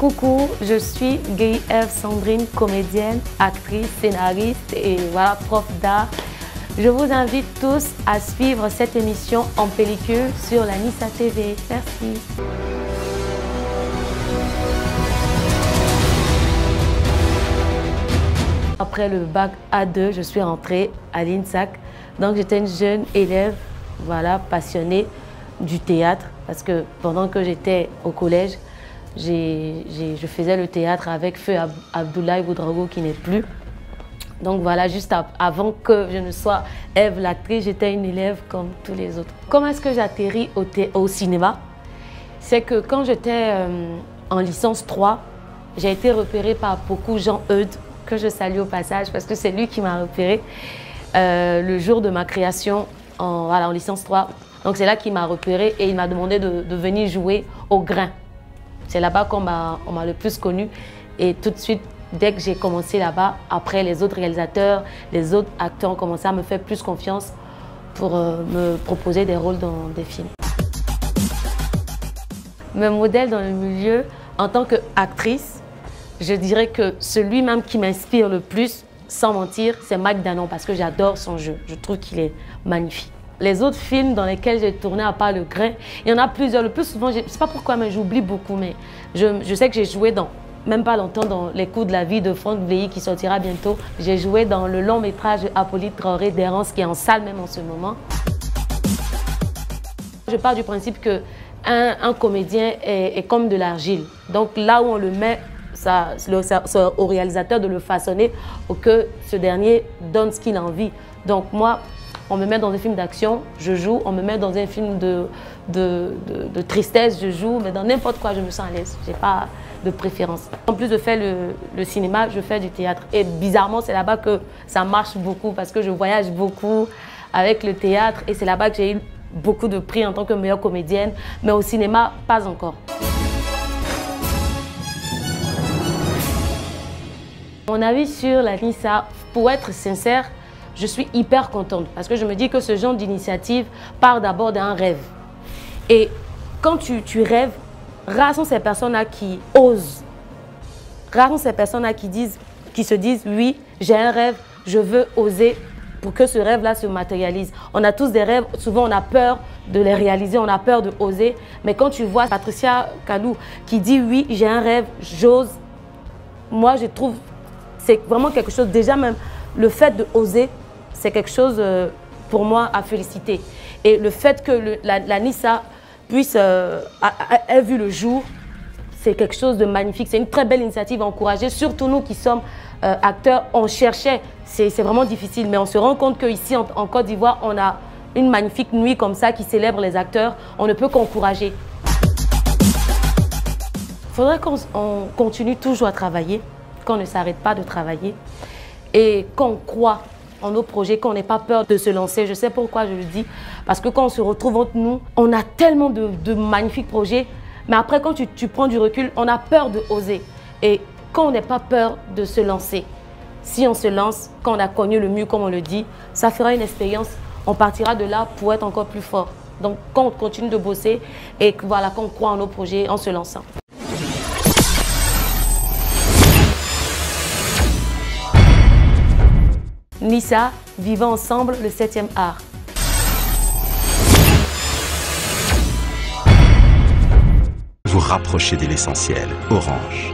Coucou, je suis Guy-Ève Sandrine, comédienne, actrice, scénariste et voilà, prof d'art. Je vous invite tous à suivre cette émission en pellicule sur la Nissa TV. Merci. Après le bac A2, je suis rentrée à l'INSAC. Donc j'étais une jeune élève, voilà, passionnée du théâtre. Parce que pendant que j'étais au collège, je faisais le théâtre avec Feu Abdoulaye Ouedraogo qui n'est plus. Donc voilà, juste avant que je ne sois Ève l'actrice, j'étais une élève comme tous les autres. Comment est-ce que j'atterris au cinéma? C'est que quand j'étais en licence 3, j'ai été repérée par beaucoup Jean-Eudes, que je salue au passage parce que c'est lui qui m'a repérée le jour de ma création en licence 3. Donc c'est là qu'il m'a repérée et il m'a demandé de venir jouer au Grain. C'est là-bas qu'on m'a le plus connue et tout de suite, dès que j'ai commencé là-bas, après les autres réalisateurs, les autres acteurs ont commencé à me faire plus confiance pour me proposer des rôles dans des films. Mes modèles dans le milieu, en tant qu'actrice, je dirais que celui même qui m'inspire le plus, sans mentir, c'est Mac Danon parce que j'adore son jeu. Je trouve qu'il est magnifique. Les autres films dans lesquels j'ai tourné, à part Le Grain, il y en a plusieurs. Le plus souvent, je ne sais pas pourquoi, mais j'oublie beaucoup. Mais je sais que j'ai joué dans, même pas longtemps, dans Les coups de la vie de Franck Vleilly qui sortira bientôt. J'ai joué dans le long métrage Hippolyte Traoré d'Errance qui est en salle même en ce moment. Je pars du principe qu'un comédien est comme de l'argile. Donc là où on le met, c'est au réalisateur de le façonner pour que ce dernier donne ce qu'il a envie. Donc moi, on me met dans un film d'action, je joue. On me met dans un film de tristesse, je joue. Mais dans n'importe quoi, je me sens à l'aise. Je n'ai pas de préférence. En plus de faire le cinéma, je fais du théâtre. Et bizarrement, c'est là-bas que ça marche beaucoup parce que je voyage beaucoup avec le théâtre. Et c'est là-bas que j'ai eu beaucoup de prix en tant que meilleure comédienne. Mais au cinéma, pas encore. Mon avis sur la Nissa, pour être sincère, je suis hyper contente parce que je me dis que ce genre d'initiative part d'abord d'un rêve. Et quand tu rêves, rares sont ces personnes-là qui osent. Rares sont ces personnes-là qui se disent « oui, j'ai un rêve, je veux oser pour que ce rêve-là se matérialise ». On a tous des rêves, souvent on a peur de les réaliser, on a peur de oser. Mais quand tu vois Patricia Kalou qui dit « oui, j'ai un rêve, j'ose », moi je trouve que c'est vraiment quelque chose, déjà même le fait de oser, c'est quelque chose pour moi à féliciter. Et le fait que la Nissa ait vu le jour, c'est quelque chose de magnifique. C'est une très belle initiative à encourager, surtout nous qui sommes acteurs. On cherchait, c'est vraiment difficile, mais on se rend compte qu'ici en Côte d'Ivoire, on a une magnifique nuit comme ça qui célèbre les acteurs. On ne peut qu'encourager. Il faudrait qu'on continue toujours à travailler, qu'on ne s'arrête pas de travailler et qu'on croit en nos projets, qu'on n'ait pas peur de se lancer. Je sais pourquoi je le dis, parce que quand on se retrouve entre nous, on a tellement de magnifiques projets, mais après quand tu prends du recul, on a peur de oser. Et quand on n'a pas peur de se lancer, si on se lance, quand on a connu le mur, comme on le dit, ça fera une expérience, on partira de là pour être encore plus fort. Donc quand on continue de bosser et voilà, qu'on croit en nos projets en se lançant. Nissa, vivons ensemble le 7e art. Vous rapprochez de l'essentiel. Orange.